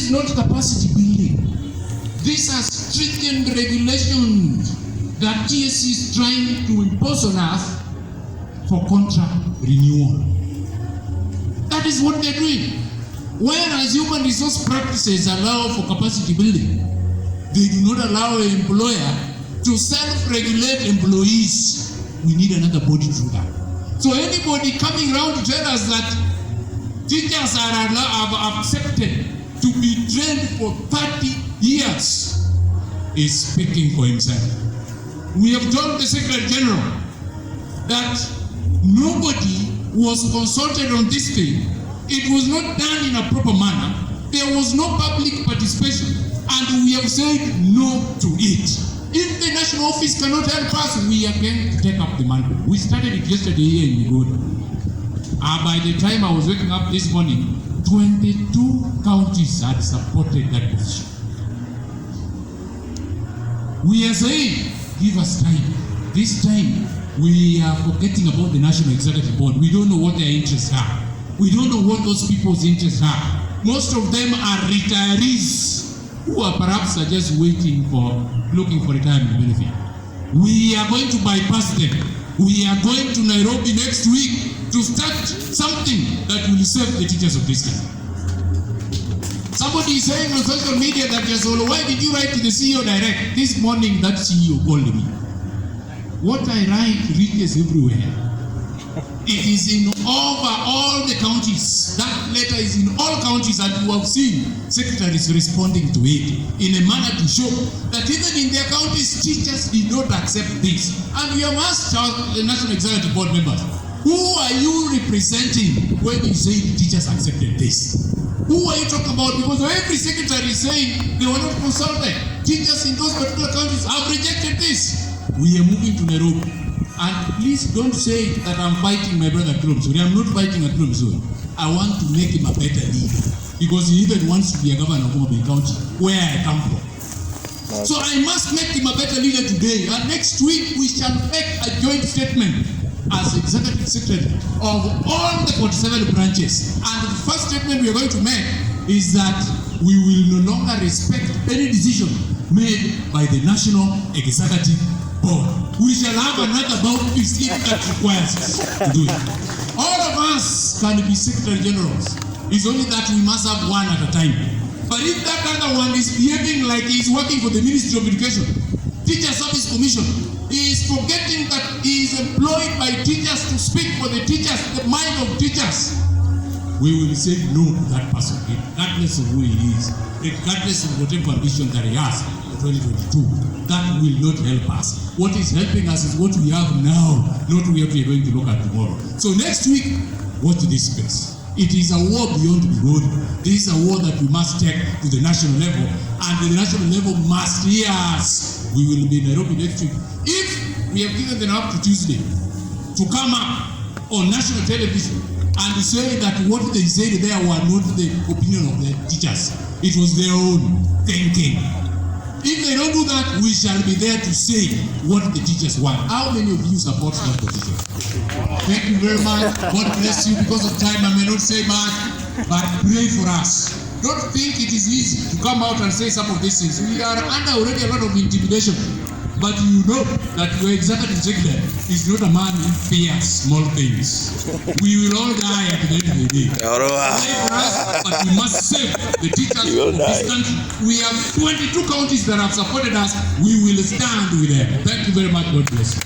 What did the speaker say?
is not capacity building. These are stringent regulations that TSC is trying to impose on us for contract renewal. That is what they're doing. Whereas human resource practices allow for capacity building, they do not allow an employer to self-regulate employees. We need another body to do that. So anybody coming around to tell us that teachers are accepted to be trained for 30 years is speaking for himself. We have told the Secretary General that nobody was consulted on this thing. It was not done in a proper manner. There was no public participation, and we have said no to it. If the national office cannot help us, we are going to take up the mantle. We started it yesterday here in Migori. By the time I was waking up this morning, 22 counties had supported that position. We are saying, give us time. This time, we are forgetting about the National Executive Board. We don't know what their interests are. We don't know what those people's interests are. Most of them are retirees who are perhaps just looking for retirement benefit. We are going to bypass them. We are going to Nairobi next week to start something that will serve the teachers of this country. Somebody is saying on social media that, why did you write to the CEO direct? This morning that CEO called me. What I write reaches everywhere. It is in over all the counties. That letter is in all counties, and you have seen secretaries responding to it in a manner to show that even in their counties, teachers did not accept this. And we have asked the National Executive Board members, who are you representing when you say the teachers accepted this? Who are you talking about? Because every secretary is saying they were not consulted. Teachers in those particular counties have rejected this. We are moving to Nairobi. And please don't say that I'm fighting my brother Kromsuri. I'm not fighting at Kromsuri. I want to make him a better leader. Because he even wants to be a governor of Kuppet County, where I come from. So I must make him a better leader today. And next week we shall make a joint statement as Executive Secretary of all the 47 branches. And the first statement we are going to make is that we will no longer respect any decision made by the National Executive Board. We shall have another bout if that requires us to do it. All of us can be Secretary Generals. It's only that we must have one at a time. But if that other one is behaving like he's working for the Ministry of Education, Teacher Service Commission, he is forgetting that he is employed by teachers to speak for the teachers, the mind of teachers, we will say no to that person, regardless of who he is, regardless of whatever ambition that he has for 2022. That will not help us. What is helping us is what we have now, not what we are going to look at tomorrow. So next week, watch this space. It is a war beyond Migori. This is a war that we must take to the national level, and the national level must hear us. We will be in Nairobi next week. If we have given them up to Tuesday to come up on national television and say that what they said there were not the opinion of the teachers, it was their own thinking. If they don't do that, we shall be there to say what the teachers want. How many of you support that position? Thank you very much. God bless you. Because of time, I may not say much, but pray for us. Don't think it is easy to come out and say some of these things. We are under already a lot of intimidation. But you know that your executive secretary is not a man who fears small things. We will all die at the end of the day. Pray for us, but we must save the teachers of this country. We have 22 counties that have supported us. We will stand with them. Thank you very much. God bless you.